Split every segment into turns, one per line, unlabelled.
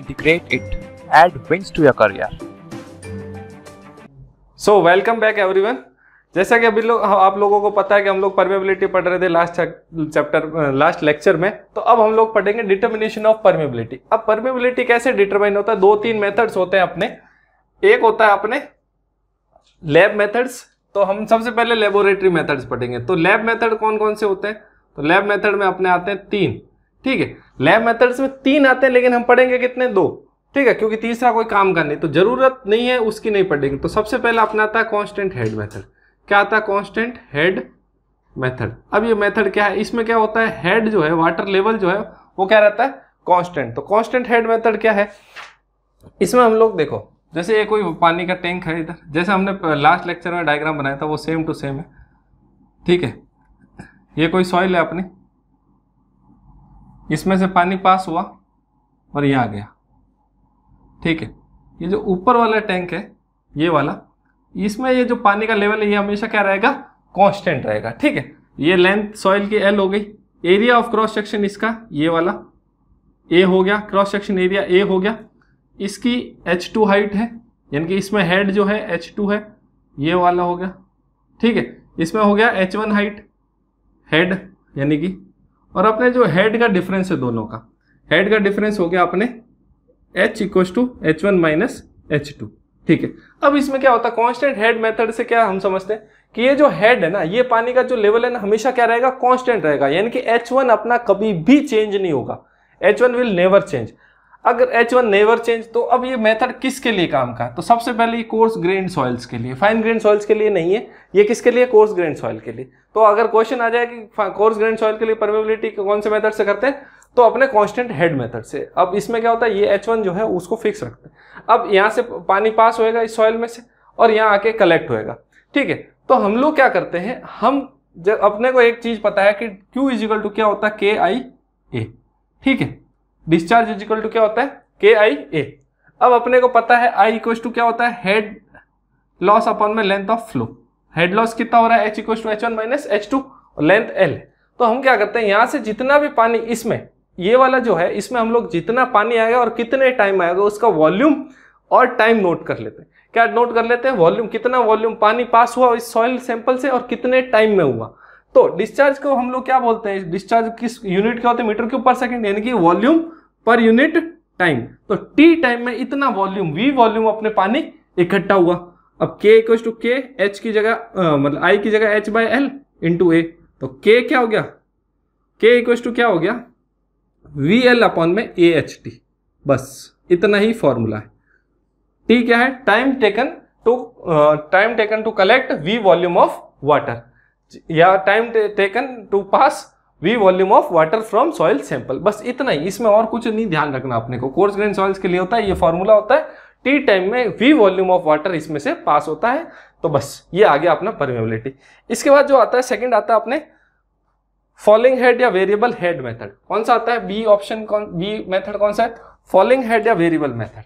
integrate it, add wings to your career.
So welcome back everyone. जैसा कि अभी आप लोगों को पता है कि हम लोग परमेबिलिटी पढ़ रहे थे लास्ट लेक्चर में, तो अब हम लोग पढ़ेंगे डिटर्मिनेशन ऑफ परमेबिलिटी। अब परमेबिलिटी कैसे डिटरमाइन होता है, दो तीन मेथड्स होते हैं अपने। एक होता है अपने लैब मेथड्स, तो हम सबसे पहले लेबोरेटरी मेथड्स पढ़ेंगे। तो लैब मेथड कौन कौन से होते हैं, तो लैब मेथड में अपने आते हैं तीन। ठीक है, लैब मेथड्स में तीन आते हैं, लेकिन हम पढ़ेंगे कितने, दो। ठीक है, क्योंकि तीसरा कोई काम का नहीं, तो जरूरत नहीं है उसकी, नहीं पढ़ेंगे। तो सबसे पहले अपना आता है कांस्टेंट हेड मेथड। क्या आता है, कांस्टेंट हेड मेथड। अब ये मेथड क्या है, इसमें क्या होता है, हेड जो है, वाटर लेवल जो है वो क्या रहता है, कांस्टेंट। तो कांस्टेंट हेड मेथड क्या है, इसमें हम लोग देखो, जैसे ये कोई पानी का टैंक है इधर, जैसे हमने लास्ट लेक्चर में डायग्राम बनाया था वो सेम टू सेम है। ठीक है, ये कोई सॉइल है अपनी, इसमें से पानी पास हुआ और ये आ गया। ठीक है, ये जो ऊपर वाला टैंक है ये वाला, इसमें ये जो पानी का लेवल है ये हमेशा क्या रहेगा, कांस्टेंट रहेगा। ठीक है, ये लेंथ सॉइल की एल हो गई, एरिया ऑफ क्रॉस सेक्शन इसका ये वाला ए हो गया, क्रॉस सेक्शन एरिया ए हो गया। इसकी H2 हाइट है, यानी कि इसमें हेड जो है H2 है, ये वाला हो गया। ठीक है, इसमें हो गया H1 हाइट, हेड यानी कि, और अपने जो हेड का डिफरेंस है दोनों का, हेड का डिफरेंस हो गया अपने H equal to H1 minus H2। ठीक है, अब इसमें क्या होता है, कांस्टेंट हेड मेथड से क्या हम समझते हैं कि ये जो हेड है ना, ये पानी का जो लेवल है ना, हमेशा क्या रहेगा, कांस्टेंट रहेगा, यानी कि H1 अपना कभी भी चेंज नहीं होगा। H1 will never change. अगर H1 नेवर चेंज, तो अब ये मेथड किसके लिए काम का है, तो सबसे पहले ये कोर्स ग्रेन सॉइल्स के लिए, फाइन ग्रेन सॉइल्स के लिए नहीं है, ये किसके लिए, कोर्स ग्रेन सॉइल के लिए। तो अगर क्वेश्चन आ जाए कि कोर्स ग्रेन सॉइल के लिए परमेबिलिटी कौन से मेथड से करते हैं, तो अपने कांस्टेंट हेड मेथड से। अब इसमें क्या होता है, ये H1 जो है उसको फिक्स रखते हैं। अब यहाँ से पानी पास होएगा इस सॉइल में से और यहाँ आके कलेक्ट होएगा। ठीक है, तो हम लोग क्या करते हैं, हम जब अपने को एक चीज पता है कि Q इजिकल टू क्या होता है, KIA। ठीक है, डिस्चार्ज इजिकल टू क्या होता है, KIA। अब अपने को पता है I इक्वल टू क्या होता है, हेड लॉस अपॉन में length of flow. Head loss कितना हो रहा है, H equal to H1 minus H2, और लेंथ L। तो हम क्या करते हैं, यहां से जितना भी पानी इसमें, ये वाला जो है, इसमें हम लोग जितना पानी आएगा और कितने टाइम आएगा उसका वॉल्यूम और टाइम नोट कर लेते हैं। क्या नोट कर लेते हैं, वॉल्यूम, कितना वॉल्यूम पानी पास हुआ इस सॉइल सैंपल से और कितने टाइम में हुआ। तो डिस्चार्ज को हम लोग क्या बोलते हैं, डिस्चार्ज किस यूनिट क्या होते हैं, मीटर क्यूब पर सेकंड, यानी कि वॉल्यूम पर यूनिट टाइम। तो टी टाइम में इतना वॉल्यूम, वी वॉल्यूम अपने पानी इकट्ठा हुआ। अब K equal to K, H की जगह मतलब I की जगह H by L into A. तो K क्या हो गया, K इक्वल टू क्या हो गया, VL अपॉन में AHT। बस इतना ही फॉर्मूला है। T क्या है, time taken to collect V volume of water, या time taken to pass V volume of water from soil sample. बस इतना ही, इसमें और कुछ नहीं ध्यान रखना अपने को। कोर्स ग्रेन सॉइल्स के लिए होता है, ये फॉर्मूला होता है, टी टाइम में V वॉल्यूम ऑफ वाटर इसमें से पास होता है। तो बस ये आ गया अपना परमेबिलिटी। इसके बाद जो आता है सेकंड आता है अपने फॉलिंग हेड या वेरिएबल हेड मेथड। कौन सा आता है, बी ऑप्शन, बी मेथड कौन सा है, फॉलिंग हेड या वेरिएबल मेथड।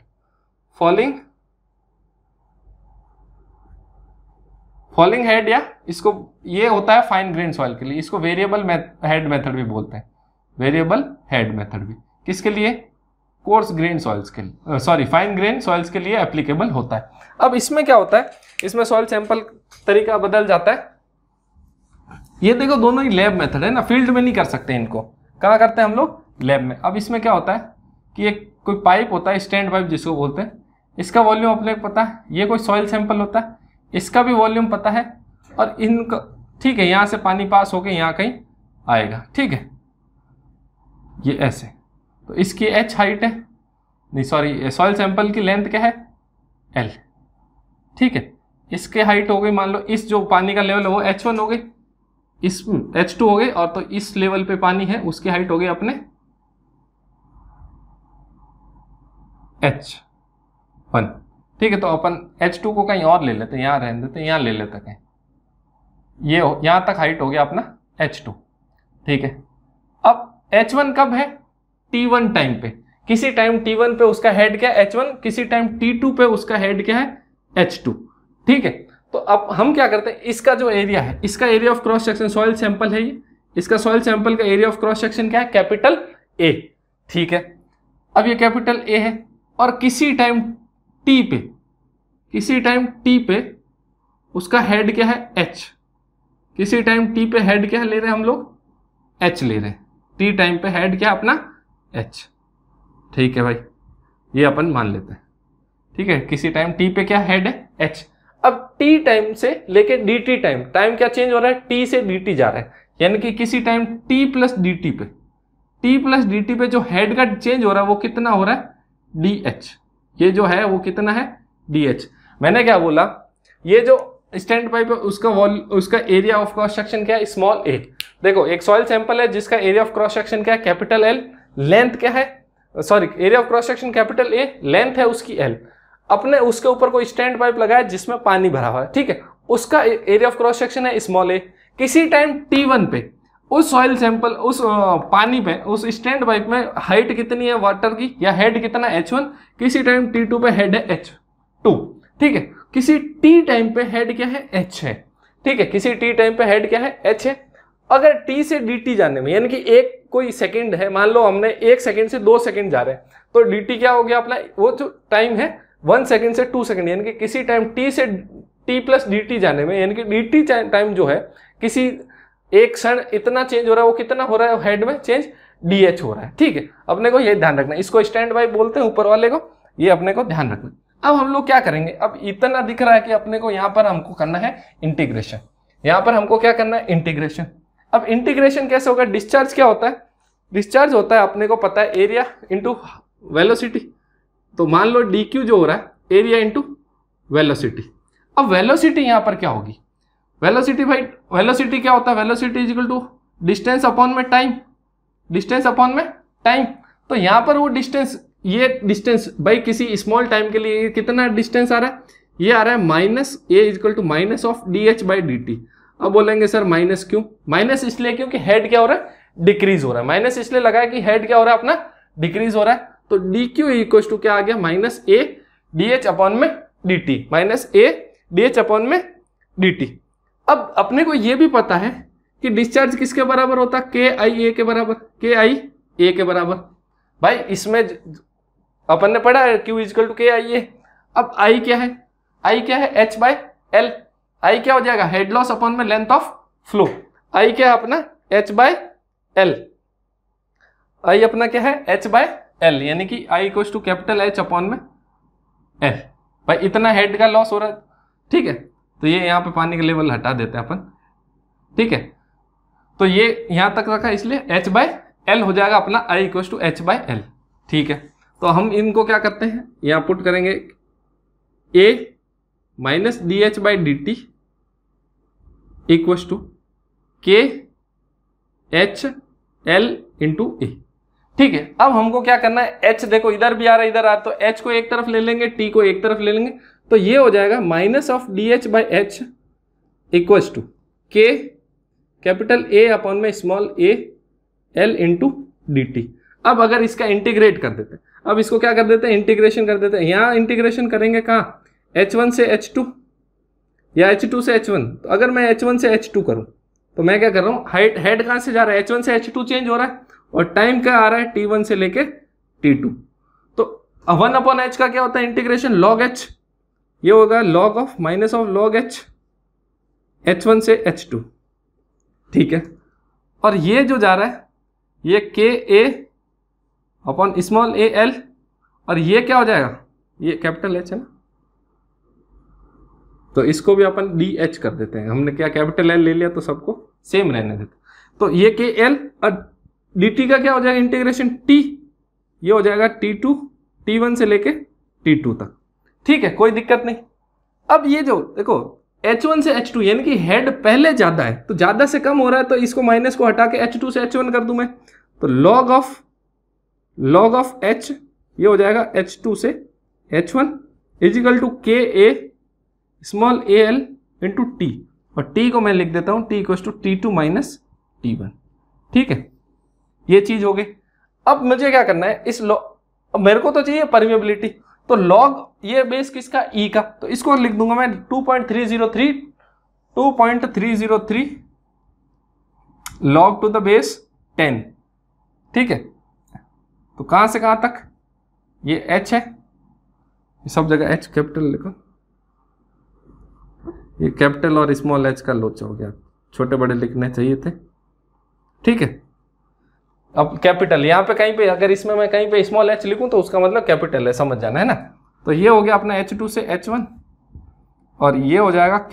फॉलिंग हेड, या इसको ये होता है फाइन ग्रेन सॉइल के लिए, इसको वेरिएबल हेड मेथड भी बोलते हैं। वेरिएबल हेड मेथड भी किसके लिए, कोर्स ग्रेन सॉइल्स के लिए, सॉरी फाइन ग्रेन सॉइल्स के लिए एप्लीकेबल होता है। अब इसमें क्या होता है, इसमें सॉइल सैंपल तरीका बदल जाता है। ये देखो दोनों ही लैब मेथड है ना, फील्ड में नहीं कर सकते इनको, कहाँ करते हैं हम लोग, लैब में। अब इसमें क्या होता है कि एक कोई पाइप होता है, स्टैंड पाइप जिसको बोलते हैं, इसका वॉल्यूम अपने को पता है, ये कोई सॉइल सैंपल होता है, इसका भी वॉल्यूम पता है, और इनका, ठीक है, यहाँ से पानी पास होके यहाँ कहीं आएगा। ठीक है, ये ऐसे, तो इसकी H हाइट है, नहीं सॉरी, सॉइल सैंपल की लेंथ क्या है, L। ठीक है, इसके हाइट हो गई, मान लो इस जो पानी का लेवल है वो H1 हो गई, इस H2 हो गई, और तो इस लेवल पे पानी है उसकी हाइट हो गई अपने H1। ठीक है, तो अपन H2 को कहीं और ले लेते हैं, यहाँ रहने देते हैं, यहाँ ले लेते हैं, ये यहाँ तक हाइट हो गया अपना H2। ठीक है, अब H1 कब है, T1 टाइम पे, किसी टाइम T1 पे उसका हेड क्या है H1, किसी टाइम T2 पे उसका हेड क्या है H2। ठीक है, तो अब हम क्या करते हैं, इसका जो एरिया है, इसका area of cross section, soil sample है ये, इसका सॉइल सैंपल का एरिया ऑफ क्रॉस सेक्शन क्या है, कैपिटल A। ठीक है, अब ये कैपिटल ए है और किसी टाइम टी पे उसका हेड क्या है एच, किसी टाइम टी पे हेड क्या ले रहे हैं हम लोग एच ले रहे हैं, टी टाइम पे हेड क्या अपना एच। ठीक है भाई, ये अपन मान लेते हैं। ठीक है, किसी टाइम टी पे क्या हेड है एच। अब टी टाइम से लेके डी टी टाइम क्या चेंज हो रहा है, टी से डी टी जा रहा है, यानी कि किसी time T plus D T पे जो हेड का चेंज हो रहा है वो कितना हो रहा है डी एच। ये जो है वो कितना है डी एच। मैंने क्या बोला, ये जो स्टैंड पाइप है उसका एरिया ऑफ क्रॉस सेक्शन क्या है स्मॉल ए। देखो एक सॉइल सैंपल है जिसका एरिया ऑफ क्रॉस सेक्शन क्या है कैपिटल एल, लेंथ क्या है, sorry area of cross section capital A, length है उसकी एल। अपने उसके ऊपर कोई स्टैंड पाइप लगाया जिसमें पानी भरा हुआ है, ठीक है, उसका एरिया ऑफ क्रॉस सेक्शन है स्मॉल ए। किसी टाइम T1 पे उस सॉइल सैंपल उस पानी पे उस स्टैंड पाइप में हाइट कितनी है वाटर की या हेड कितना H1, किसी टाइम T2 पे हेड है H2। ठीक है, किसी T टाइम पे हेड क्या है H है। ठीक है, किसी T टाइम पे हेड क्या है H है। अगर T से dt जाने में यानी कि एक कोई सेकंड है, मान लो हमने 1 सेकंड से 2 सेकंड जा रहे हैं, तो dt क्या हो गया अपना, वो जो टाइम है 1 सेकंड से 2 सेकंड, यानी कि किसी टाइम T से T प्लस dt जाने में, यानी कि dt टाइम जो है किसी एक क्षण इतना चेंज हो रहा है, वो कितना हो रहा है हेड में चेंज dh हो रहा है। ठीक है, अपने को ये ध्यान रखना, इसको स्टैंड बाई बोलते हैं ऊपर वाले को, ये अपने को ध्यान रखना। अब हम लोग क्या करेंगे, अब इतना दिख रहा है कि अपने को यहाँ पर हमको करना है इंटीग्रेशन, यहाँ पर हमको क्या करना है इंटीग्रेशन। अब इंटीग्रेशन कैसे होगा, डिस्चार्ज क्या होता है, डिस्चार्ज होता है अपने को पता है एरिया इंटू वेलोसिटी। तो मान लो dq जो हो रहा है एरिया इंटू वेलोसिटी। अब वेलोसिटी यहाँ पर क्या होगी, वेलोसिटी भाई वेलोसिटी क्या होता है, velocity is equal to distance upon में टाइम, डिस्टेंस अपॉन में टाइम। तो यहाँ पर वो डिस्टेंस, ये डिस्टेंस भाई किसी स्मॉल टाइम के लिए कितना डिस्टेंस आ रहा है, ये आ रहा है minus A is equal to minus of D H by D T. अब बोलेंगे सर माइनस क्यों, माइनस इसलिए क्योंकि हेड क्या हो रहा है डिक्रीज हो रहा है, माइनस इसलिए लगाया कि हेड क्या हो रहा है अपना डिक्रीज हो रहा है। तो डी क्यू इक्वल टू क्या आ गया minus A D H upon में D T, minus A D H upon में डी टी। अब अपने को ये भी पता है कि डिस्चार्ज किसके बराबर होता है, के आई ए के बराबर, के आई ए के बराबर। भाई इसमें अपन ने पढ़ा है क्यू इजकल टू के आई ए। अब आई क्या है, आई क्या है एच बाय एल, आई क्या हो जाएगा हेड लॉस अपॉन में लेंथ ऑफ फ्लो, आई क्या है अपना एच बाय एल, आई अपना क्या है एच बाय एल, यानी कि I equal to capital H upon में एल। भाई इतना हेड का लॉस हो रहा है। ठीक है, तो ये यहाँ पे पानी का लेवल हटा देते हैं अपन। ठीक है, तो ये यहां तक रखा इसलिए एच बाय एल हो जाएगा अपना I equal to H by L. ठीक है, तो हम इनको क्या करते हैं यहाँ पुट करेंगे A minus D H by D T equal to K H L into A. ठीक है, अब हमको क्या करना है, एच देखो इधर भी आ रहा है इधर आ रहा है, तो एच को एक तरफ ले लेंगे टी को एक तरफ ले लेंगे, तो ये हो जाएगा minus of D H by H equal to K capital A upon में small A L into D T. अब अगर इसका इंटीग्रेट कर देते हैं, अब इसको क्या कर देते हैं इंटीग्रेशन कर देते हैं, यहाँ इंटीग्रेशन करेंगे कहाँ h1 से h2 या h2 से h1। तो अगर मैं h1 से h2 करूँ तो मैं क्या कर रहा हूँ, हाइट हेड कहाँ से जा रहा है h1 से h2 चेंज हो रहा है, और टाइम क्या आ रहा है t1 से लेके t2। तो 1 अपॉन h का क्या होता है इंटीग्रेशन लॉग h, ये होगा log of minus of log h h1 से h2। ठीक है, और ये जो जा रहा है ये के ए अपॉन स्मॉल ए एल, और ये क्या हो जाएगा ये कैपिटल एच है ना, तो इसको भी अपन डी एच कर देते हैं, हमने क्या कैपिटल एल ले लिया तो सबको सेम रहने देते। तो ये के एल और डी टी का क्या हो जाएगा इंटीग्रेशन टी, ये हो जाएगा T2 T1 से लेके T2 तक। ठीक है, कोई दिक्कत नहीं। अब ये जो देखो H1 से H2 यानी कि हेड पहले ज्यादा है तो ज्यादा से कम हो रहा है, तो इसको माइनस को हटा के H2 से H1 कर दूं मैं, तो लॉग ऑफ H ये हो जाएगा H2 से H1 equal to K A small A L into T, और टी को मैं लिख देता हूं T equal to T2 minus T1। ठीक है, ये चीज हो गई। अब मुझे क्या करना है इस मेरे को तो चाहिए परमिएबिलिटी, तो लॉग ये बेस किसका ई का, तो इसको लिख दूंगा मैं 2.303 लॉग टू द बेस 10। ठीक है, तो कहां से कहां तक ये H है, सब जगह H कैपिटल लिखो, ये कैपिटल और स्मॉल h का लोचा हो गया, छोटे बड़े लिखने चाहिए थे, ठीक है। अब कैपिटल यहाँ पे कहीं पे, अगर इसमें मैं कहीं पे स्मॉल h लिखूं तो उसका मतलब कैपिटल है, समझ जाना है ना। तो ये हो गया अपना H2 से H1 और ये हो जाएगा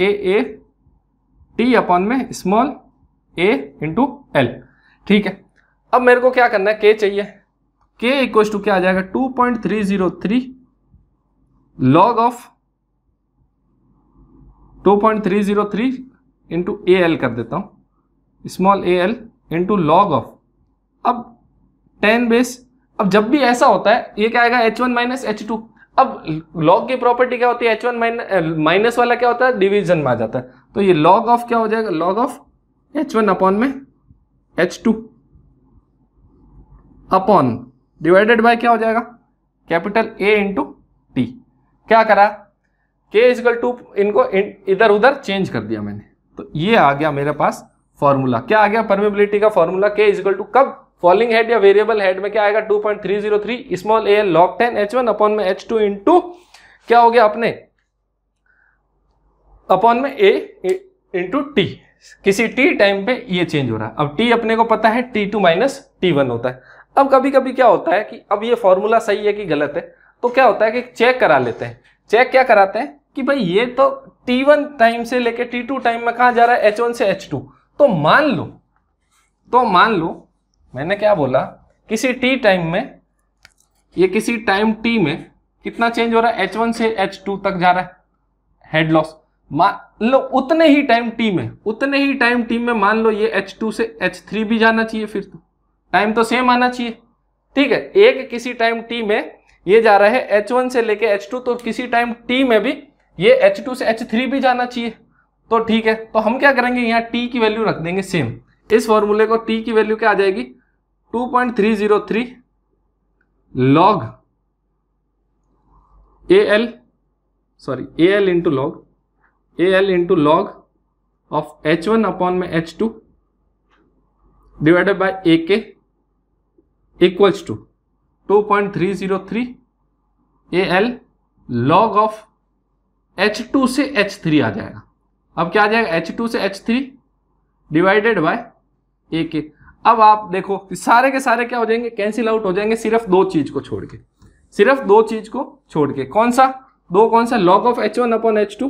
KA अपॉन में स्मॉल a इंटू L, ठीक है। अब मेरे को क्या करना है, K चाहिए, K इक्वल टू क्या आ जाएगा 2.303 लॉग ऑफ 2.303 इंटू AL कर देता हूं, small AL into log of, अब 10 बेस। अब जब भी ऐसा होता है ये क्या आएगा H1 माइनस H2। अब लॉग की प्रॉपर्टी क्या होती है, H1 माइनस वाला क्या होता है, डिवीजन में आ जाता है। तो ये लॉग ऑफ क्या हो जाएगा, लॉग ऑफ H1 अपॉन में H2 अपॉन डिवाइडेड बाय क्या हो जाएगा, कैपिटल A इंटू T। क्या करा, K इजकल टू, इनको इधर उधर चेंज कर दिया मैंने, तो ये आ गया मेरे पास फॉर्मूला। क्या आ गया, परमेबिलिटी का फॉर्मूला, K इजकल टू कब, फॉलिंग हेड या वेरिएबल हेड में क्या आएगा 2.303 small AL log 10 H1 upon में H2 इंटू क्या हो गया अपने अपॉन में A इंटू T। किसी T टाइम पे ये चेंज हो रहा है। अब T अपने को पता है T2 माइनस T1 होता है। अब कभी कभी क्या होता है कि अब ये फॉर्मूला सही है कि गलत है, तो क्या होता है कि चेक करा लेते हैं। चेक क्या कराते हैं कि भाई ये तो T1 टाइम से लेके T2 टाइम में कहां जा रहा है, H1 से H2। तो मान लो मैंने क्या बोला, किसी T टाइम में, ये किसी टाइम T में कितना चेंज हो रहा है, H1 से H2 तक जा रहा है हेड लॉस। मान लो उतने ही टाइम T में मान लो ये H2 से H3 भी जाना चाहिए, फिर तो टाइम तो सेम आना चाहिए, ठीक है। एक किसी टाइम T में ये जा रहा है H1 से लेके H2, तो किसी टाइम T में भी ये H2 से H3 भी जाना चाहिए, तो ठीक है। तो हम क्या करेंगे, यहाँ T की वैल्यू रख देंगे सेम। इस फॉर्मूले को T की वैल्यू क्या आ जाएगी, 2.303 log AL into log of H1 upon में H2 divided by AK equals to 2.303 AL log of H2 से H3 आ जाएगा। अब क्या आ जाएगा, H2 से H3 डिवाइडेड बाय AK। अब आप देखो सारे के सारे क्या हो जाएंगे, कैंसिल आउट हो जाएंगे, सिर्फ दो चीज को छोड़ के, कौन सा, log of H1 upon H2,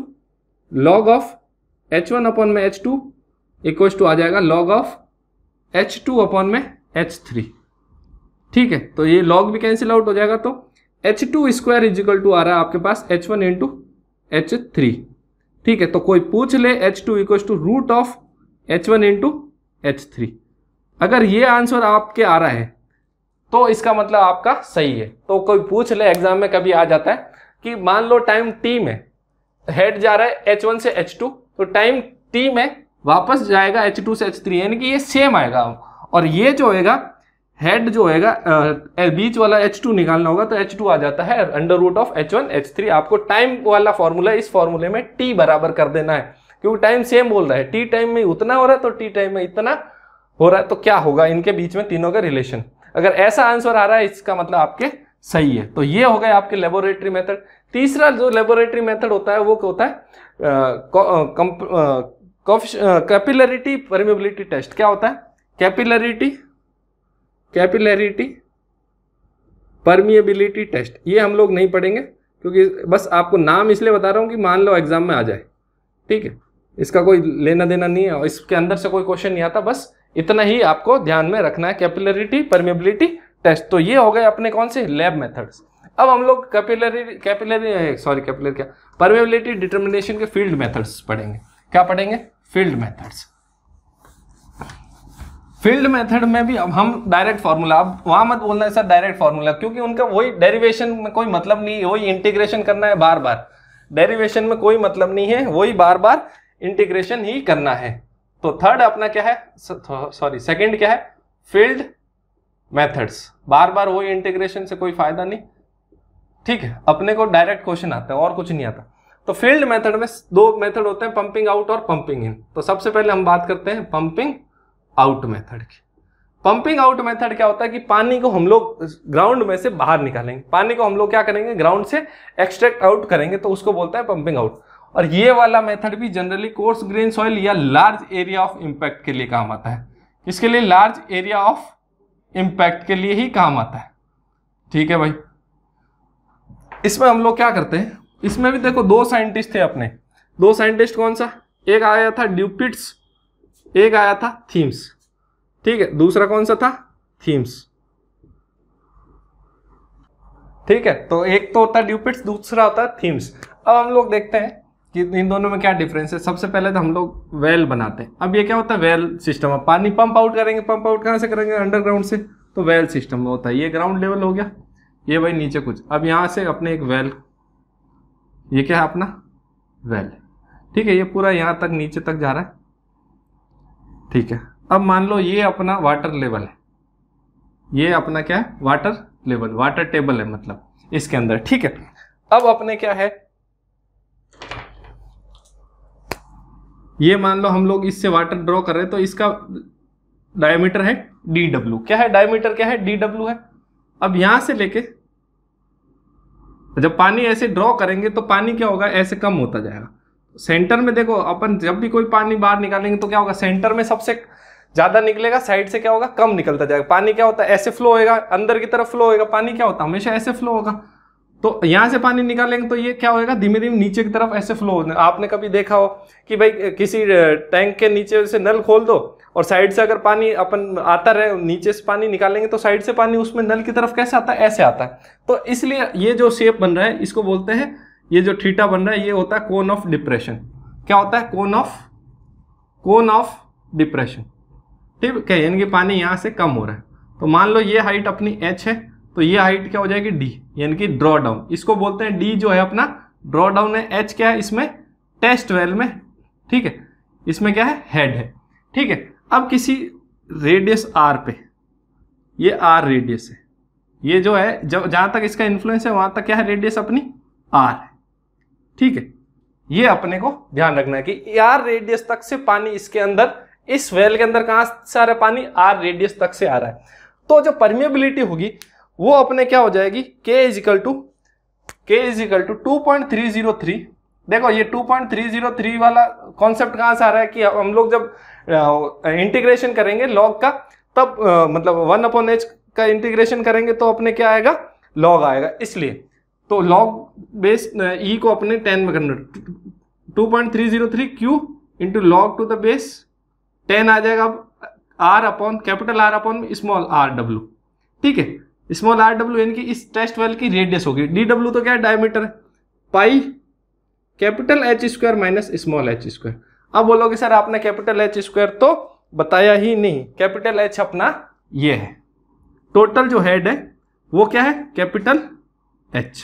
log of H1 upon में H2 इक्वल्स टू आ जाएगा लॉग ऑफ H2 अपॉन में H3, ठीक है। तो ये लॉग भी कैंसिल आउट हो जाएगा, तो H2 स्क्वायर इजिकल टू आ रहा है आपके पास H1 इंटू H3, ठीक है। तो कोई पूछ ले H2 equals to root of H1 into H3, अगर ये आंसर आपके आ रहा है तो इसका मतलब आपका सही है। तो कोई पूछ ले एग्जाम में, कभी आ जाता है कि मान लो टाइम T में हेड जा रहा है H1 से H2, तो टाइम T में वापस जाएगा H2 से H3, यानी कि ये सेम आएगा। और ये जो होएगा हेड जो होएगा बीच वाला H2 निकालना होगा, तो H2 आ जाता है under root of H1 H3। आपको टाइम वाला फॉर्मूला इस फॉर्मूले में T बराबर कर देना है, क्योंकि टाइम सेम बोल रहा है। T टाइम में उतना हो रहा है तो T टाइम में इतना हो रहा है, तो क्या होगा इनके बीच में तीनों का रिलेशन। अगर ऐसा आंसर आ रहा है इसका मतलब आपके सही है। तो ये हो गए आपके लेबोरेटरी मेथड। तीसरा जो लेबोरेटरी मेथड होता है वो क्या होता है, कैपिलरिटी परमेबिलिटी टेस्ट। क्या होता है, कैपिलरिटी परमिएबिलिटी टेस्ट। ये हम लोग नहीं पढ़ेंगे, क्योंकि बस आपको नाम इसलिए बता रहा हूं कि मान लो एग्जाम में आ जाए, ठीक है। इसका कोई लेना देना नहीं है और इसके अंदर से कोई क्वेश्चन नहीं आता, बस इतना ही आपको ध्यान में रखना है, कैपिलरिटी परमेबिलिटी टेस्ट। तो ये हो गए अपने कौन से लैब मेथड्स। अब हम लोग परमेबिलिटी डिटर्मिनेशन के फील्ड मेथड्स पढ़ेंगे। क्या पढ़ेंगे, फील्ड मेथड्स। फील्ड मेथड में भी अब हम डायरेक्ट फार्मूला, अब वहां मत बोलना है सर डायरेक्ट फार्मूला, क्योंकि उनका वही डेरिवेशन में कोई मतलब नहीं है, वही इंटीग्रेशन करना है बार बार। डेरिवेशन में कोई मतलब नहीं है, वही बार बार इंटीग्रेशन ही करना है। तो थर्ड अपना क्या है, सेकंड क्या है, फील्ड मेथड्स। बार बार वही इंटीग्रेशन से कोई फायदा नहीं, ठीक है। अपने को डायरेक्ट क्वेश्चन आता है और कुछ नहीं आता। तो फील्ड मेथड में दो मेथड होते हैं, पंपिंग आउट और पंपिंग इन। तो सबसे पहले हम बात करते हैं पंपिंग आउट मेथड की। पंपिंग आउट मेथड क्या होता है कि पानी को हम लोग ग्राउंड में से बाहर निकालेंगे, पानी को हम लोग क्या करेंगे, ग्राउंड से एक्सट्रैक्ट आउट करेंगे, तो उसको बोलता है पंपिंग आउट। और ये वाला मेथड भी जनरली कोर्स ग्रेन सॉइल या लार्ज एरिया ऑफ इंपैक्ट के लिए काम आता है। इसके लिए लार्ज एरिया ऑफ इंपैक्ट के लिए ही काम आता है। ठीक है भाई, इसमें हम लोग क्या करते हैं, इसमें भी देखो दो साइंटिस्ट थे अपने, दो साइंटिस्ट कौन सा, एक आया था ड्यूपिट्स, एक आया था थीम्स। ठीक है, दूसरा कौन सा था, थीम्स। ठीक है, तो एक तो होता है ड्यूपिट्स, दूसरा होता है थीम्स। अब हम लोग देखते हैं कि इन दोनों में क्या डिफरेंस है। सबसे पहले तो हम लोग वेल बनाते हैं। अब ये क्या होता है, वेल सिस्टम। अब पानी पंप आउट करेंगे, पंप आउट कहाँ से करेंगे, अंडरग्राउंड से, तो वेल सिस्टम में होता है। ये ग्राउंड लेवल हो गया, ये भाई नीचे कुछ। अब यहाँ से अपने एक वेल, ये क्या है अपना वेल। ठीक है, ये पूरा यहाँ तक नीचे तक जा रहा है। ठीक है, अब मान लो ये अपना वाटर लेवल है, ये अपना क्या है, वाटर लेवल, वाटर टेबल है मतलब इसके अंदर। ठीक है, अब अपने क्या है, ये मान लो हम लोग इससे वाटर ड्रॉ कर रहे हैं, तो इसका डायमीटर है DW। क्या है डायमीटर, क्या है DW है। अब यहां से लेके जब पानी ऐसे ड्रॉ करेंगे तो पानी क्या होगा, ऐसे कम होता जाएगा। सेंटर में देखो, अपन जब भी कोई पानी बाहर निकालेंगे तो क्या होगा, सेंटर में सबसे ज्यादा निकलेगा, साइड से क्या होगा, कम निकलता जाएगा। पानी क्या होता है, ऐसे फ्लो होएगा, अंदर की तरफ फ्लो होएगा। पानी क्या होता है, हमेशा ऐसे फ्लो होगा। तो यहां से पानी निकालेंगे तो ये क्या होएगा, धीमे धीमे नीचे की तरफ ऐसे फ्लो होगा। आपने कभी देखा हो कि भाई किसी टैंक के नीचे से नल खोल दो और साइड से अगर पानी अपन आता रहे, नीचे से पानी निकालेंगे तो साइड से पानी उसमें नल की तरफ कैसे आता है, ऐसे आता है। तो इसलिए ये जो शेप बन रहा है इसको बोलते हैं, ये जो थीटा बन रहा है ये होता है कोन ऑफ डिप्रेशन। क्या होता है, कोन ऑफ डिप्रेशन। ठीक है, यानी कि पानी यहाँ से कम हो रहा है। तो मान लो ये हाइट अपनी h है, तो ये हाइट क्या हो जाएगी d, यानी कि ड्रॉ डाउन। इसको बोलते हैं d जो है अपना ड्रॉ डाउन है, h क्या है इसमें, टेस्ट वेल में। ठीक है, इसमें क्या है, हेड है। ठीक है, अब किसी रेडियस r पे, ये r रेडियस है, ये जो है जब जहां तक इसका इन्फ्लुएंस है वहां तक क्या है, रेडियस अपनी r है। ठीक है, ये अपने को ध्यान रखना है कि r रेडियस तक से पानी इसके अंदर, इस वेल के अंदर कहां से आ रहा है पानी, r रेडियस तक से आ रहा है। तो जो परमिएबिलिटी होगी वो अपने क्या हो जाएगी, k इजिकल टू 2.303। देखो ये 2.303 वाला कॉन्सेप्ट कहां से आ रहा है कि हम लोग जब इंटीग्रेशन करेंगे लॉग का, तब मतलब 1/h का इंटीग्रेशन करेंगे तो अपने क्या आएगा, लॉग आएगा। इसलिए तो लॉग बेस e को अपने 10 में करना, 2.303 Q into log to the base 10 आ जाएगा। r upon capital R upon small r w। ठीक है, स्मॉल r w यानी कि इस टेस्ट वेल की रेडियस होगी। dw तो क्या है, डायमीटर है, पाई capital h square minus small h square. अब बोलोगे सर आपने कैपिटल H स्क्वायर तो बताया ही नहीं। कैपिटल H अपना ये है, टोटल जो हेड है वो क्या है, कैपिटल H।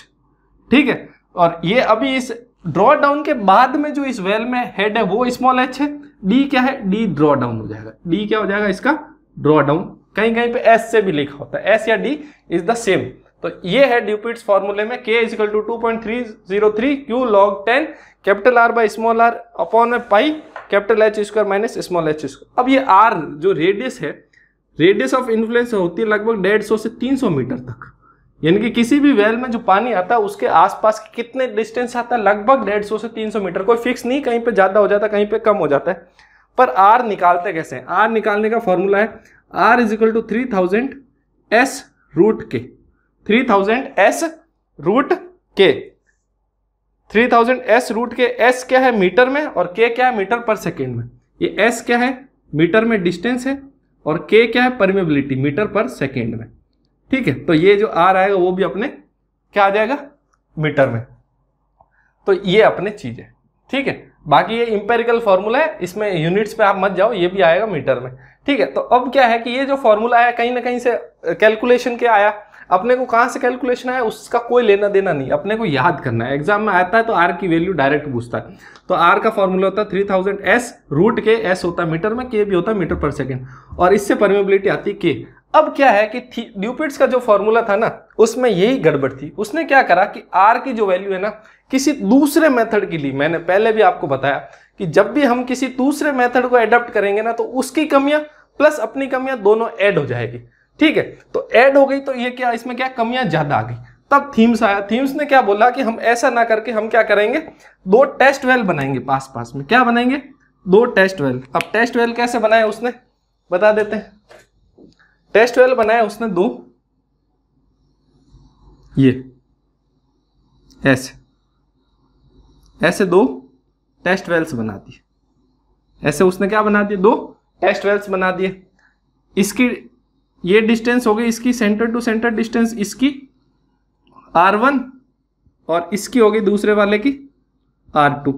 ठीक है, और ये अभी इस ड्रॉ डाउन के बाद में जो इस वेल में हेड है वो स्मॉल h है। d क्या है, d ड्रॉ डाउन हो जाएगा, d क्या हो जाएगा इसका, ड्रॉ डाउन। कहीं कहीं पे s से भी लिखा होता है, s या d इज द सेम। तो ये है ड्यूपिट्स फॉर्मूले में k equal to 2.303 q log 10 capital R by small r upon में pi capital H square minus small h square. अब ये r जो रेडियस है, रेडियस ऑफ इन्फ्लुएंस होती है लगभग 150 से 300 मीटर तक। यानी कि किसी भी वेल में जो पानी आता है उसके आसपास कितने डिस्टेंस आता है, लगभग 150 से 300 मीटर। कोई फिक्स नहीं, कहीं पे ज्यादा हो जाता है, कहीं पे कम हो जाता है। पर r निकालते कैसे हैं, r निकालने का फॉर्मूला है r equal to 3000 s root के, 3000 s रूट के, 3000 s रूट के। s क्या है मीटर में और k क्या है मीटर पर सेकेंड में। ये s क्या है मीटर में डिस्टेंस है और k क्या है परमेबिलिटी मीटर पर सेकेंड में। ठीक है, तो ये जो r आएगा वो भी अपने क्या आ जाएगा, मीटर में। तो ये अपने चीज है। ठीक है, बाकी ये इंपेरिकल फॉर्मूला है, इसमें यूनिट्स पे आप मत जाओ, ये भी आएगा मीटर में। ठीक है, तो अब क्या है कि ये जो फॉर्मूला आया कहीं ना कहीं से कैलकुलेशन के आया, अपने को कहां से कैलकुलेशन आया उसका कोई लेना देना नहीं, अपने को याद करना है। एग्जाम में आता है तो r की वैल्यू डायरेक्ट पूछता है। तो r का फॉर्मूला होता है 3000 s रूट के, s होता है मीटर में, k भी होता है मीटर पर सेकेंड, और इससे परमेबिलिटी आती है k। अब क्या है कि ड्यूपिट्स का जो फॉर्मूला था ना उसमें यही गड़बड़ थी। उसने क्या करा कि r की जो वैल्यू है ना किसी दूसरे मेथड के लिए, मैंने पहले भी आपको बताया कि जब भी हम किसी दूसरे मेथड को एडॉप्ट करेंगे ना तो उसकी कमियां प्लस अपनी कमियां दोनों ऐड हो जाएगी। ठीक है, तो ऐड हो गई तो ये क्या, इसमें क्या कमियां ज्यादा आ गई। तब थीम्स आया। थीम्स ने क्या बोला कि हम ऐसा ना करके हम क्या करेंगे, 2 टेस्ट वेल बनाएंगे पास पास में। क्या बनाएंगे, 2 टेस्ट वेल। अब टेस्ट वेल कैसे बनाए उसने, बता देते हैं। टेस्ट वेल बनाया उसने 2, ये ऐसे 2 टेस्ट वेल्स बना दिए। ऐसे उसने क्या बना दिए, 2 टेस्ट वेल्स बना दिए। इसकी ये डिस्टेंस हो गई इसकी सेंटर टू सेंटर डिस्टेंस, इसकी R1 और इसकी हो गई दूसरे वाले की R2।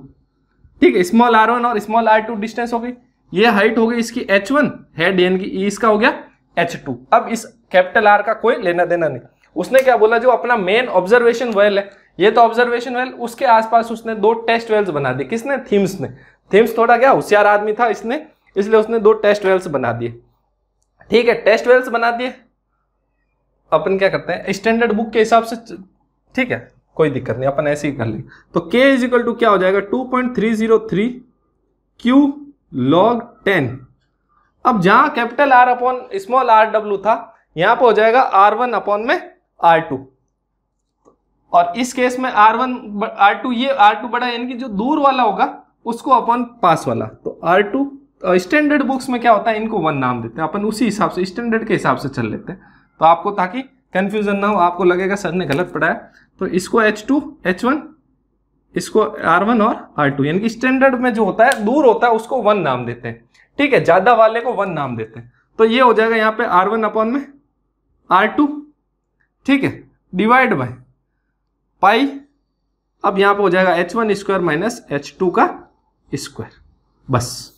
ठीक है, स्मॉल r1 और स्मॉल r2 डिस्टेंस हो गई। ये हाइट हो गई इसकी h1, हेड यानी कि इसका हो गया h2। अब इस कैपिटल R का कोई लेना देना नहीं। उसने क्या बोला, जो अपना मेन ऑब्जर्वेशन वेल है, ये तो ऑब्जर्वेशन वेल, उसके आसपास उसने 2 टेस्ट वेल्स बना दिए। किसने, थीम्स ने। थीम्स थोड़ा क्या होशियार आदमी था इसने, इसलिए उसने 2 टेस्ट वेल्स बना दिए। ठीक है, टेस्ट वेल्स बना दिए। अपन क्या करते हैं स्टैंडर्ड बुक के हिसाब से, ठीक है कोई दिक्कत नहीं, अपन ऐसे ही कर लेंगे। तो k इजिकल टू क्या हो जाएगा, 2.303 Q log 10। अब जहां capital R upon small r w था, यहां पे हो जाएगा R1 अपॉन में R2। और इस केस में R1 R2, ये R2 बड़ा यानी कि जो दूर वाला होगा उसको अपॉन पास वाला। तो R2 स्टैंडर्ड बुक्स में क्या होता है, इनको 1 नाम देते हैं। अपन उसी हिसाब से स्टैंडर्ड के हिसाब से चल लेते हैं, तो आपको ताकि कंफ्यूजन ना हो, आपको लगेगा सर ने गलत पढ़ाया। तो इसको H2 H1, इसको R1 और R2, यानी कि स्टैंडर्ड में जो होता है दूर होता है उसको 1 नाम देते हैं। ठीक है, ज्यादा वाले को 1 नाम देते हैं। तो ये हो जाएगा यहाँ पे R1 अपॉन में R2। ठीक है, डिवाइड बाय पाई। अब यहाँ पे हो जाएगा H1 स्क्वायर माइनस H2 का स्क्वायर। बस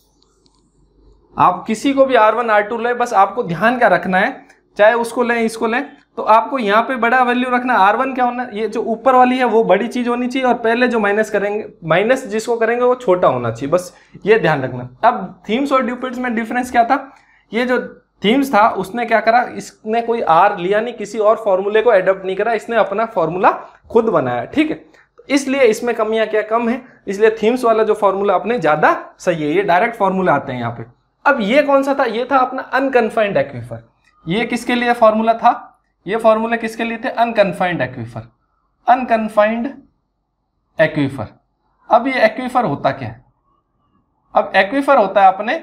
आप किसी को भी R1 R2 ले, बस आपको ध्यान क्या रखना है, चाहे उसको लें इसको लें, तो आपको यहाँ पे बड़ा वैल्यू रखना। R1 क्या होना, ये जो ऊपर वाली है वो बड़ी चीज होनी चाहिए, और पहले जो माइनस करेंगे, माइनस जिसको करेंगे वो छोटा होना चाहिए, बस ये ध्यान रखना। अब थीम्स और ड्यूपिट्स में डिफरेंस क्या था, ये जो थीम्स था उसने क्या करा, इसने कोई R लिया नहीं, किसी और फॉर्मूले को एडॉप्ट नहीं करा, इसने अपना फॉर्मूला खुद बनाया। ठीक है, इसलिए इसमें कमियां क्या कम है, इसलिए थीम्स वाला जो फॉर्मूला अपने ज्यादा सही है, ये डायरेक्ट फॉर्मूला आते हैं यहाँ पे। अब ये कौन सा था, ये था अपना अनकन्फाइंड एक्वीफर। ये किसके लिए फॉर्मूला था, ये फॉर्मूला किसके लिए थे, अनकन्फाइंड एक्वीफर। Unconfined aquifer. अब ये एक्वीफर होता क्या है, अब एक्वीफर होता है अपने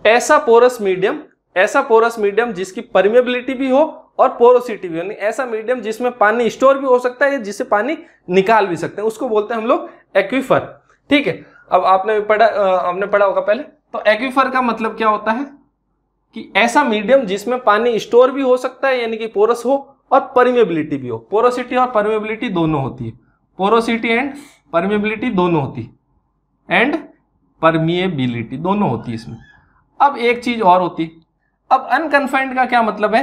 ऐसा पोरस मीडियम जिसकी परमेबिलिटी भी हो और पोरोसिटी भी हो, नहीं ऐसा मीडियम जिसमें पानी स्टोर भी हो सकता है या जिससे पानी निकाल भी सकते हैं, उसको बोलते हैं हम लोग एक्वीफर। ठीक है, अब आपने पढ़ा होगा पहले। तो एक्वीफर का मतलब क्या होता है कि ऐसा मीडियम जिसमें पानी स्टोर भी हो सकता है यानी कि पोरस हो, और परमेबिलिटी भी हो। पोरोसिटी और परमेबिलिटी दोनों होती है, पोरोसिटी एंड परमेबिलिटी दोनों होती है, एंड परमिएबिलिटी दोनों होती है इसमें। अब एक चीज और होती है, अब अनकन्फाइंड का क्या मतलब है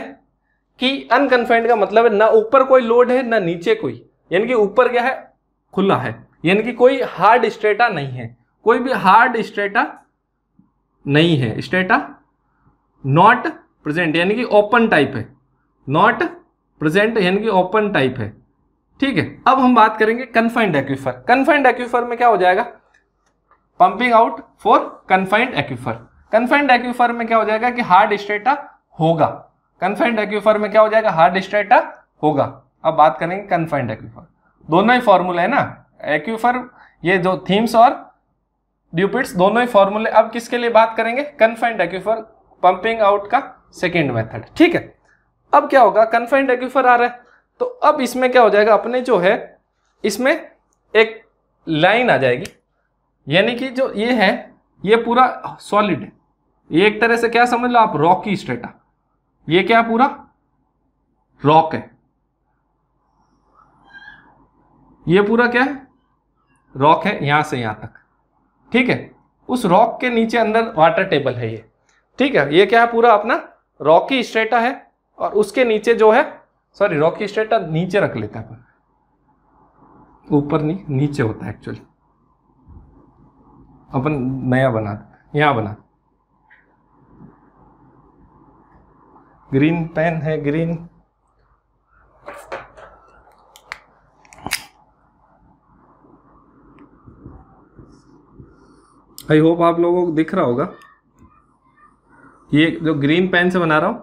कि अनकन्फाइंड का मतलब है ना ऊपर कोई लोड है ना नीचे कोई, यानी कि ऊपर क्या है, खुला है, यानी कि कोई हार्ड स्ट्रेटा नहीं है, कोई भी हार्ड स्ट्रेटा नहीं है, स्ट्रेटा नॉट प्रेजेंट यानी कि ओपन टाइप है, नॉट प्रेजेंट यानी कि ओपन टाइप है। ठीक है, अब हम बात करेंगे कन्फाइंड एक्वीफर। कन्फाइंड एक्वीफर में क्या हो जाएगा, pumping out for confined aquifer. Confined aquifer में क्या हो जाएगा कि हार्ड स्ट्रेटा होगा, कन्फाइंड एक्वीफर में क्या हो जाएगा, हार्ड स्ट्रेटा होगा। अब बात करेंगे कन्फाइंड एक्वीफर, दोनों ही फॉर्मूले है ना, एक्वीफर ये जो थीम्स और ड्यूपिट्स दोनों ही फॉर्मूले। अब किसके लिए बात करेंगे, कन्फाइंड एक्वीफर, पंपिंग आउट का सेकेंड मेथड। ठीक है, अब क्या होगा, कन्फाइंड एक्वीफर आ रहा है, तो अब इसमें क्या हो जाएगा, अपने जो है इसमें एक लाइन आ जाएगी, यानी कि जो ये है ये पूरा सॉलिड है, ये एक तरह से क्या समझ लो आप, रॉकी स्ट्रेटा, ये क्या पूरा रॉक है, ये पूरा क्या है, रॉक है यहां से यहां तक। ठीक है, उस रॉक के नीचे अंदर वाटर टेबल है ये। ठीक है, ये क्या है, पूरा अपना रॉकी स्ट्रेटा है, और उसके नीचे जो है, सॉरी रॉकी स्ट्रेटा नीचे रख लेते हैं, ऊपर नहीं नीचे होता है एक्चुअली, अपन नया बना यहां बना, ग्रीन पेन है, ग्रीन आई होप आप लोगों को दिख रहा होगा। ये जो ग्रीन पेन से बना रहा हूं,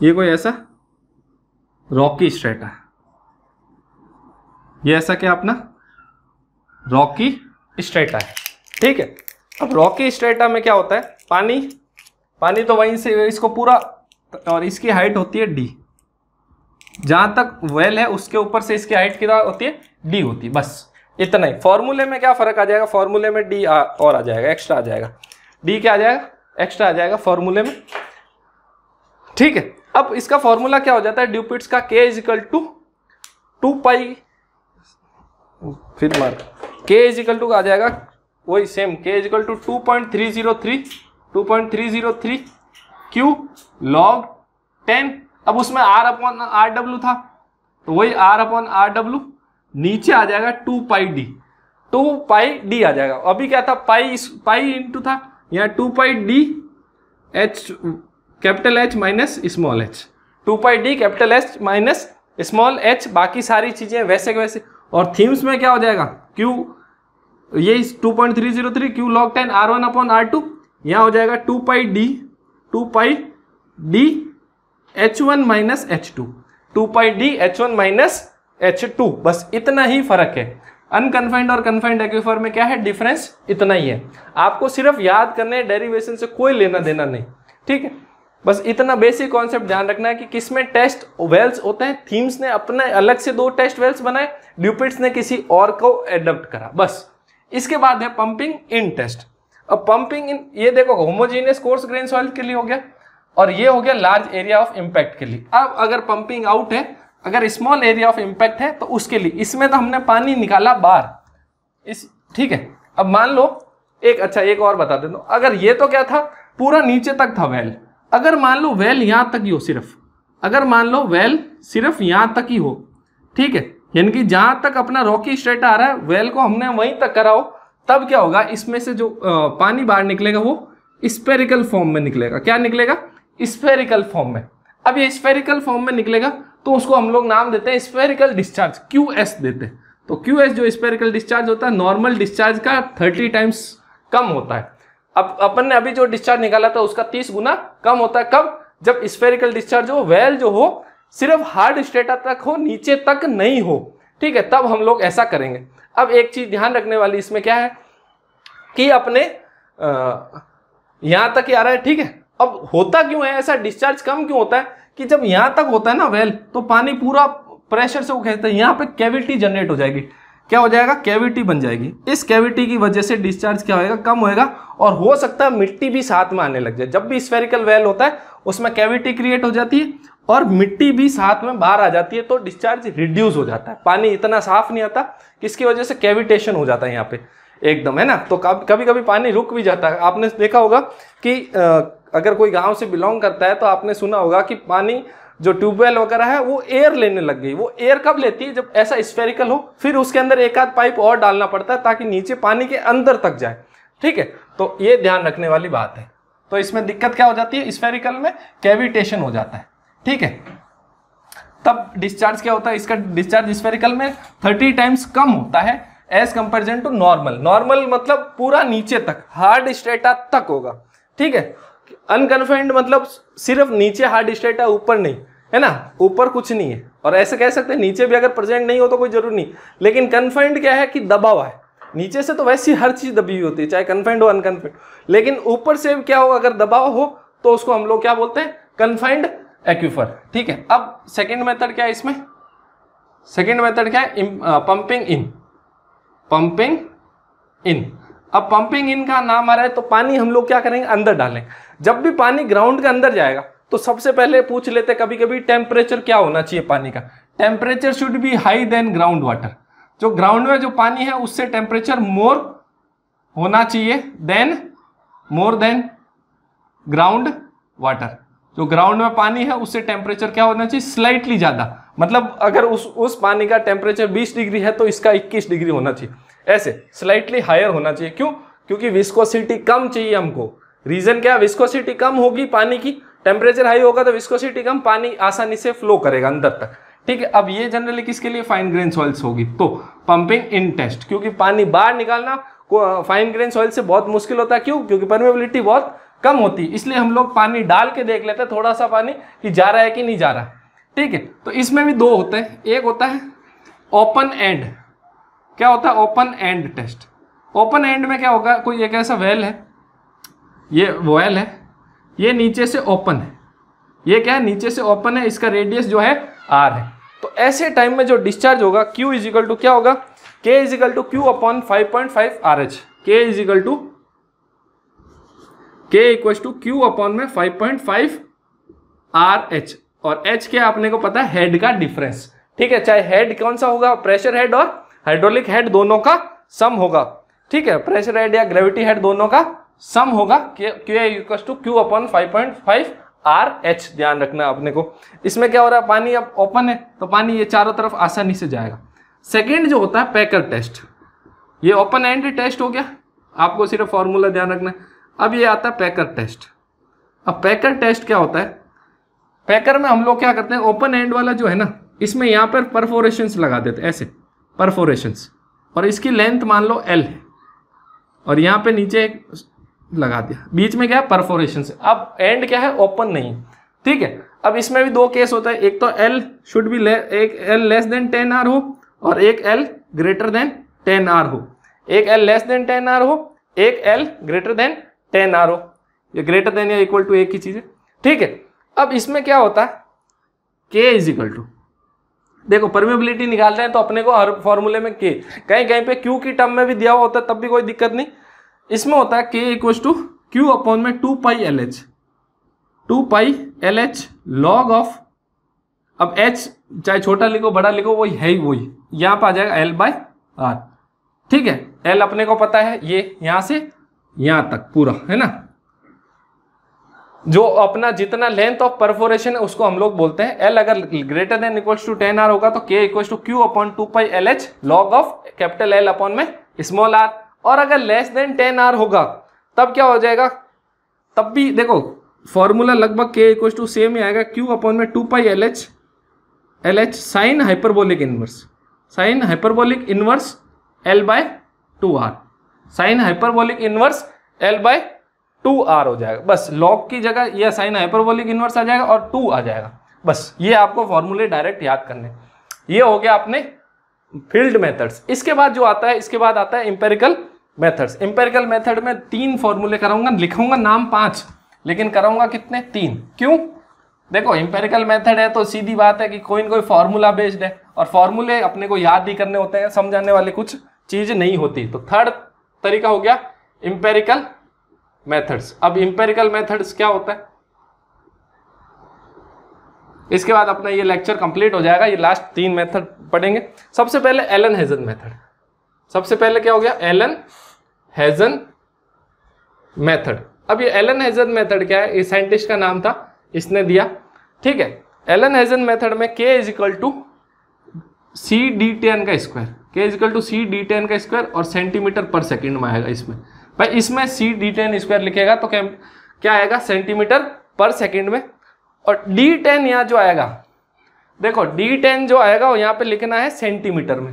ये कोई ऐसा रॉकी स्ट्रेटा है, ये ऐसा क्या अपना रॉकी स्ट्रेटा है, ठीक है। अब रॉकी स्ट्रेटा में क्या होता है, पानी तो वहीं से इसको पूरा, और इसकी हाइट होती है डी, जहां तक वेल है उसके ऊपर से इसकी हाइट कितना होती है, डी होती है, बस इतना ही। फॉर्मूले में क्या फर्क आ जाएगा, फॉर्मूले में डी और आ जाएगा, एक्स्ट्रा आ जाएगा, डी क्या आ जाएगा, एक्स्ट्रा आ जाएगा फॉर्मूले में, ठीक है। अब इसका फॉर्मूला क्या हो जाता है ड्यूपिट्स का, k इजिकल टू 2 पाई, फिर मार k इजिकल टू आ जाएगा वही same, k equal to 2.303 Q log 10। अब उसमें r अपॉन आर डब्ल्यू था, तो वही r अपॉन आर डब्ल्यू, नीचे आ जाएगा 2 पाई डी आ जाएगा। अभी क्या था, पाई इंटू था, यहाँ 2 pi D H capital H minus small H, 2 pi D capital H minus small H, बाकी सारी चीजें वैसे के वैसे। और थीम्स में क्या हो जाएगा, क्यू ये 2.303 Q log 10 r1 upon r2, यहाँ हो जाएगा 2 pi D h1 minus h2, 2 pi D h1 minus h2, बस इतना ही फर्क है। अनकन्फाइंड और कन्फाइंड एक्विफर में क्या है डिफरेंस, इतना ही है। आपको सिर्फ याद करने, डेरिवेशन से कोई लेना देना नहीं, ठीक है। बस इतना बेसिक कॉन्सेप्ट ध्यान रखना है कि किसमें टेस्ट वेल्स होते हैं, थीम्स ने अपने अलग से 2 टेस्ट वेल्स बनाए, ड्यूपिट्स ने किसी और को एडप्ट करा, बस। इसके बाद है पंपिंग इन टेस्ट। अब पंपिंग इन, ये देखो होमोजीनियस कोर्स ग्रेन सॉइल के लिए हो गया, और ये हो गया लार्ज एरिया ऑफ इम्पैक्ट के लिए। अब अगर पंपिंग आउट है, अगर स्मॉल एरिया ऑफ इम्पैक्ट है, तो उसके लिए इसमें तो हमने पानी निकाला बाहर, इस, ठीक है। अब मान लो एक और बता देता हूं, अगर ये तो क्या था पूरा नीचे तक था वेल, अगर मान लो वेल यहां तक ही हो सिर्फ, अगर मान लो वेल सिर्फ यहां तक ही हो, ठीक है, यानी कि जहां तक अपना रॉकी स्ट्रेटा आ रहा है वेल को हमने वहीं तक करा हो, तब क्या होगा, इसमें से जो पानी बाहर निकलेगा वो स्फेरिकल फॉर्म में निकलेगा। क्या निकलेगा, स्फेरिकल फॉर्म में। अब ये स्फेरिकल फॉर्म में निकलेगा तो उसको हम लोग नाम देते हैं स्फेरिकल डिस्चार्ज, QS देते हैं। तो QS जो स्फेरिकल डिस्चार्ज होता है, नॉर्मल डिस्चार्ज का 30 टाइम्स कम होता है। अब अपन ने अभी जो डिस्चार्ज निकाला था उसका 30 गुना कम होता है। कब, जब स्फेरिकल डिस्चार्ज हो, वेल जो हो सिर्फ हार्ड स्ट्रेटा तक हो, नीचे तक नहीं हो, ठीक है, तब हम लोग ऐसा करेंगे। अब एक चीज ध्यान रखने वाली इसमें क्या है कि अपने यहां तक ही आ रहा है, ठीक है। अब होता क्यों है ऐसा, डिस्चार्ज कम क्यों होता है कि जब यहां तक होता है ना वेल, तो पानी पूरा प्रेशर से वो खींचता है, यहाँ पे कैविटी जनरेट हो जाएगी। क्या हो जाएगा, कैविटी बन जाएगी। इस कैविटी की वजह से डिस्चार्ज क्या होएगा, कम होएगा, और हो सकता है मिट्टी भी साथ में आने लग जाए। जब भी स्फेरिकल वेल होता है उसमें कैविटी क्रिएट हो जाती है और मिट्टी भी साथ में बाहर आ जाती है, तो डिस्चार्ज रिड्यूस हो जाता है, पानी इतना साफ नहीं आता, किसकी वजह से, कैविटेशन हो जाता है यहाँ पे एकदम, है ना। तो कभी कभी पानी रुक भी जाता है। आपने देखा होगा कि अगर कोई गांव से बिलोंग करता है तो आपने सुना होगा कि पानी जो ट्यूबवेल वगैरह है वो एयर लेने लग गई। वो एयर कब लेती है, जब ऐसा स्फेरिकल हो, फिर उसके अंदर एक आध पाइप और डालना पड़ता है ताकि नीचे पानी के अंदर तक जाए, ठीक है। तो ये ध्यान रखने वाली बात है। तो इसमें दिक्कत क्या हो जाती है, स्फेरिकल में कैविटेशन हो जाता है, ठीक है। तब डिस्चार्ज क्या होता है, इसका डिस्चार्ज स्फेरिकल में 30 टाइम्स कम होता है as comparison to normal. Normal मतलब पूरा नीचे तक, हार्ड स्ट्रेटा तक होगा, ठीक है। अनकन्फाइंड मतलब सिर्फ नीचे हार्ड स्ट्रेटा, ऊपर नहीं, है ना, ऊपर कुछ नहीं है। और ऐसे कह सकते हैं नीचे भी अगर प्रेजेंट नहीं हो तो कोई जरूरी नहीं, लेकिन कन्फाइंड क्या है कि दबा हुआ है। नीचे से तो वैसी हर चीज दबी हुई होती है, चाहे कन्फाइंड हो अनकन्फाइंड, लेकिन ऊपर से क्या हो, अगर दबाव हो तो उसको हम लोग क्या बोलते हैं, कन्फाइंड एक्विफर, ठीक है। अब सेकेंड मेथड क्या है इसमें, सेकेंड मेथड क्या है, पंपिंग इन। पंपिंग इन, अब पंपिंग इन का नाम आ रहा है तो पानी हम लोग क्या करेंगे, अंदर डालें। जब भी पानी ग्राउंड के अंदर जाएगा तो सबसे पहले पूछ लेते कभी कभी टेम्परेचर क्या होना चाहिए पानी का। Temperature should be high than ground water. जो ग्राउंड में जो पानी है उससे टेम्परेचर मोर होना चाहिए मोर देन ग्राउंड वाटर। जो ग्राउंड में पानी है उससे टेम्परेचर क्या होना चाहिए, स्लाइटली ज्यादा। मतलब अगर उस पानी का टेम्परेचर 20 डिग्री है तो इसका 21 डिग्री होना चाहिए, ऐसे स्लाइटली हायर होना चाहिए। क्यों, क्योंकि विस्कोसिटी कम चाहिए हमको। रीजन क्या, विस्कोसिटी कम होगी पानी की, टेम्परेचर हाई होगा तो विस्कोसिटी कम, पानी आसानी से फ्लो करेगा अंदर तक, ठीक है। अब ये जनरली किसके लिए, फाइन ग्रेन सॉइल्स होगी। तो पंपिंग इन टेस्ट, क्योंकि पानी बाहर निकालना फाइन ग्रेन सॉइल से बहुत मुश्किल होता है। क्यों? क्योंकि परमेबिलिटी बहुत कम होती है, इसलिए हम लोग पानी डाल के देख लेते हैं थोड़ा सा पानी कि जा रहा है कि नहीं जा रहा। ठीक है, तो इसमें भी दो होते हैं, एक होता है ओपन एंड। क्या होता है? Open end test. Open end में क्या होगा, कोई एक ऐसा वेल है, ये वेल है, ये नीचे से ओपन है, ये क्या है? नीचे से ओपन है, इसका रेडियस जो है r है। तो ऐसे टाइम में जो डिस्चार्ज होगा Q इज इक्वल टू क्या होगा? K is equal to Q upon 5.5 RH। K is equal to Q upon में 5.5 RH, और H क्या आपने को पता है? हेड का डिफरेंस। ठीक है, चाहे हेड कौन सा होगा, प्रेशर हेड और हाइड्रोलिक हेड दोनों का सम होगा। ठीक है, प्रेशर हेड या ग्रेविटी हेड दोनों का सम होगा। Q अपॉन 5.5 RH, ध्यान रखना आपने को। इसमें क्या हो रहा है? पानी अब ओपन है तो पानी ये चारों तरफ आसानी से जाएगा। सेकेंड जो होता है पैकर टेस्ट, ये ओपन एंड टेस्ट हो गया, आपको सिर्फ फॉर्मूला ध्यान रखना है। अब ये आता है पैकर टेस्ट। अब पैकर टेस्ट क्या होता है? पैकर में हम लोग क्या करते हैं, ओपन एंड वाला जो है ना, इसमें यहाँ पर परफोरेशंस लगा देते हैं, ऐसे परफोरेशंस, और इसकी लेंथ मान लो L है, और यहाँ पे नीचे एक लगा दिया, बीच में क्या है? परफोरेशंस। अब एंड क्या है? ओपन नहीं। ठीक है, अब इसमें भी दो केस होता है, एक तो L शुड बी एक L लेस देन 10 R हो, और एक L ग्रेटर देन 10 R हो। एक L लेस देन 10 R हो, एक L ग्रेटर देन 10 R हो। ये ग्रेटर देन या इक्वल टू एक ही चीज है। ठीक है, अब इसमें क्या होता है? K इज इक्वल टू, देखो परमेबिलिटी निकाल रहे हैं तो अपने को हर फॉर्मूले में K, कहीं कहीं पे Q की टर्म में भी दिया हुआ होता है, तब भी कोई दिक्कत नहीं। इसमें होता है K equal to Q upon में 2 पाई LH लॉग ऑफ, अब H चाहे छोटा लिखो बड़ा लिखो वही है ही वही, यहाँ पर आ जाएगा L/R। ठीक है, L अपने को पता है, ये यहां से यहां तक पूरा है ना, जो अपना जितना लेंथ ऑफ परफोरेशन है उसको हम लोग बोलते हैं L। अगर greater than equals to 10 R होगा तो K equals to Q upon 2 pi LH log of capital L upon में स्मॉल r। और अगर लेस देन 10 R होगा तब क्या हो जाएगा? तब भी देखो फॉर्मूला लगभग K इक्वल्स टू सेम ही आएगा, Q अपॉन में 2 pi LH sine hyperbolic inverse L/2R, sine hyperbolic inverse L/2R हो जाएगा। बस लॉग की जगह यह साइन हाइपरबोलिक इनवर्स आ जाएगा और 2 आ जाएगा। बस ये आपको फॉर्मूले डायरेक्ट याद करने। ये हो गया अपने फील्ड मेथड्स। इसके बाद जो आता है, इसके बाद आता है इंपेरिकल मेथड्स। इंपेरिकल मेथड में 3 फॉर्मूले कराऊंगा, लिखूंगा नाम 5, लेकिन कराऊंगा कितने? 3। क्यों? देखो इंपेरिकल मेथड है तो सीधी बात है कि कोई न कोई फॉर्मूला बेस्ड है, और फॉर्मूले अपने को याद ही करने होते हैं, समझाने वाले कुछ चीज नहीं होती। तो थर्ड तरीका हो गया इंपेरिकल मेथड्स। अब इंपेरिकल मेथड्स क्या होता है, इसके बाद अपना ये लेक्चर कंप्लीट हो जाएगा। ये लास्ट 3 मेथड पढ़ेंगे। सबसे पहले एलन हेजन मेथड। सबसे पहले क्या हो गया? Elon Hazen method. अब ये एलन हेजन मेथड क्या है? इस साइंटिस्ट का नाम था, इसने दिया। ठीक है, एलन हेजन मेथड में K is equal to C/d10 का square, K is equal to C/d10 का स्क्वायर, और सेंटीमीटर पर सेकंड में आएगा। इसमें भाई इसमें C/d10 स्क्वायर लिखेगा तो क्या आएगा? सेंटीमीटर पर सेकंड में। और D10 यहाँ जो आएगा, देखो D10 जो आएगा वो यहाँ पे लिखना है सेंटीमीटर में।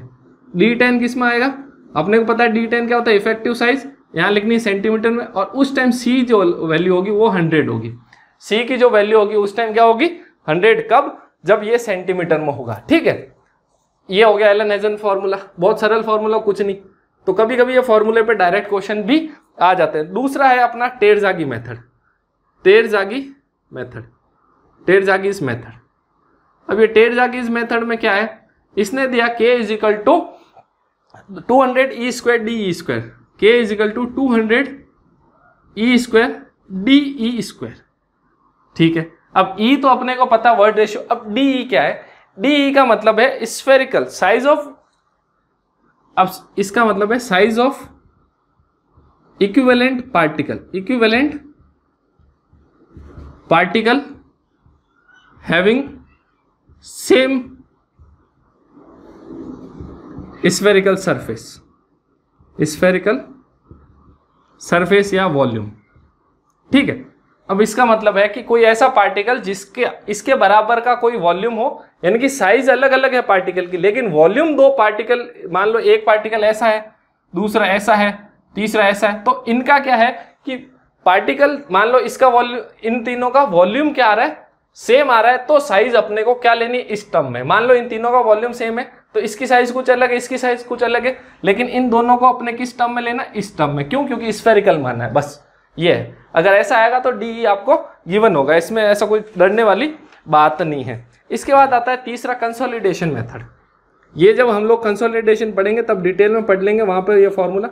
D10 किस में आएगा? अपने को पता है D10 क्या होता है? Effective size. यहाँ लिखनी है सेंटीमीटर में, और उस टाइम C जो वैल्यू होगी वो 100 होगी। C की जो वैल्यू होगी उस टाइम क्या होगी? 100। कब? जब ये सेंटीमीटर में होगा। ठीक है, ये हो गया एलन हेजन फॉर्मूला। बहुत सरल फॉर्मूला, कुछ नहीं। तो कभी कभी ये फॉर्मूले पे डायरेक्ट क्वेश्चन भी आ जाते हैं। दूसरा है अपना टेरजागी मेथड। टेरजागीज मेथड। अब ये टेरजागीज मेथड में क्या है? इसने दिया K is equal to 200 E² DE²। K is equal to 200 E² DE²। ठीक है, अब E तो अपने को पता वर्ड रेशियो। अब DE क्या है? DE का मतलब है स्फेरिकल साइज ऑफ, अब इसका मतलब है size of equivalent particle having same spherical surface या वॉल्यूम। ठीक है, अब इसका मतलब है कि कोई ऐसा पार्टिकल जिसके इसके बराबर का कोई वॉल्यूम हो, यानी कि साइज अलग अलग है पार्टिकल की, लेकिन वॉल्यूम 2 पार्टिकल, मान लो एक पार्टिकल ऐसा है, दूसरा ऐसा है, तीसरा ऐसा है। तो इनका क्या है कि पार्टिकल, मान लो इसका वॉल्यूम, इन तीनों का वॉल्यूम क्या आ रहा है, सेम आ रहा है, तो साइज अपने को क्या लेनी इस टर्म में। मान लो इन तीनों का वॉल्यूम सेम है तो इसकी साइज कुछ अलग है, इसकी साइज कुछ अलग है, लेकिन इन दोनों को अपने किस टर्म में लेना, इस टर्म में। क्यों? क्योंकि स्फेरिकल मानना है, बस ये है। अगर ऐसा आएगा तो डी आपको गिवन होगा, इसमें ऐसा कोई डरने वाली बात नहीं है। इसके बाद आता है तीसरा कंसोलिडेशन मेथड। ये जब हम लोग कंसोलिडेशन पढ़ेंगे तब डिटेल में पढ़ लेंगे वहां पर ये फॉर्मूला,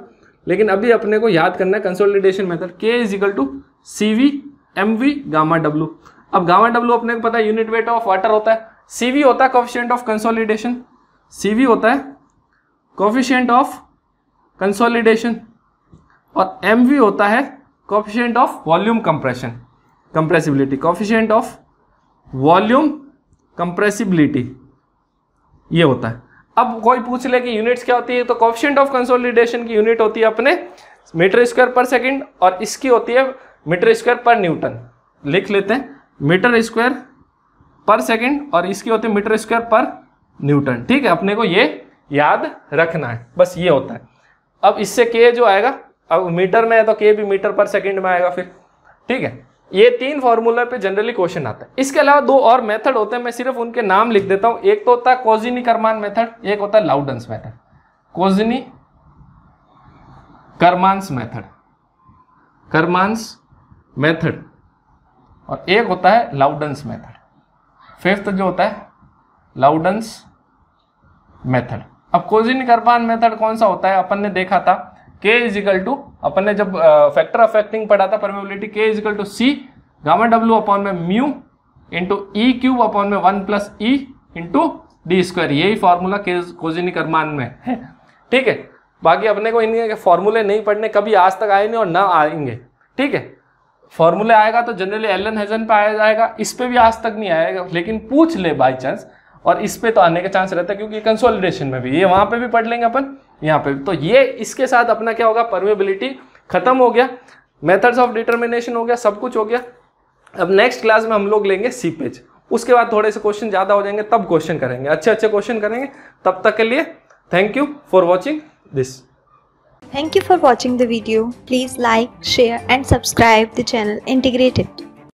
लेकिन अभी अपने को याद करना है consolidation method. K = CV mv gamma W। अब गामा W अपने को पता है यूनिट वेट ऑफ वाटर होता है, CV होता है कोएफिशिएंट ऑफ कंसोलिडेशन, CV होता है कोएफिशिएंट ऑफ कंसोलिडेशन, और mv होता है coefficient of volume compression, compressibility, coefficient of volume compressibility, ये होता है। अब कोई पूछ ले कि यूनिट्स क्या होती है, तो कोएफिशिएंट ऑफ कंसोलिडेशन की यूनिट होती है अपने मीटर स्क्वायर पर सेकंड, और इसकी होती है मीटर स्क्वायर पर न्यूटन। लिख लेते हैं मीटर स्क्वायर पर सेकंड, और इसकी होती है मीटर स्क्वायर पर न्यूटन। ठीक है, अपने को ये याद रखना है, बस ये होता है। अब इससे के जो आएगा, अब मीटर में है तो के भी मीटर पर सेकंड में आएगा फिर। ठीक है, ये तीन फॉर्मूला पे जनरली क्वेश्चन आता है। इसके अलावा दो और मेथड होते हैं, मैं सिर्फ उनके नाम लिख देता हूं। एक तो होता है कोज़िनी-करमान मेथड, एक होता है लाउडेंस मेथड। कोज़िनी-करमान्स मेथड, करमान्स मेथड, और एक होता है लाउडेंस मेथड। फिफ्थ जो होता है लाउडेंस मेथड। अब कोज़िनी-करमान मेथड कौन सा होता है, अपन ने देखा था K = अपन ने जब फैक्टर अफेक्टिंग पढ़ा था permeability, K = C gamma W upon में म्यू इंटू E³ अपॉन में 1 + E इंटू D²। यही फॉर्मूला कोज़िनी-करमान में है। ठीक है, बाकी अपने को इनके फॉर्मूले नहीं पढ़ने, कभी आज तक आए नहीं और ना आएंगे। ठीक है, फॉर्मूले आएगा तो जनरली एलन हेजन पे आया जाएगा, इस पे भी आज तक नहीं आएगा, लेकिन पूछ ले बाई चांस, और इस पे तो आने के चांस रहता है क्योंकि कंसोलिडेशन में भी, ये वहां पे भी पढ़ लेंगे अपन, यहाँ पे भी। तो ये इसके साथ अपना क्या होगा, परमेबिलिटी खत्म हो गया, मेथड्स ऑफ डिटर्मिनेशन हो गया, सब कुछ हो गया। अब नेक्स्ट क्लास में हम लोग लेंगे सीपेज, उसके बाद थोड़े से क्वेश्चन ज्यादा हो जाएंगे, तब क्वेश्चन करेंगे, अच्छे अच्छे क्वेश्चन करेंगे। तब तक के लिए thank you for watching this.
Thank you for watching the video. Please like, share and subscribe the channel Integrated.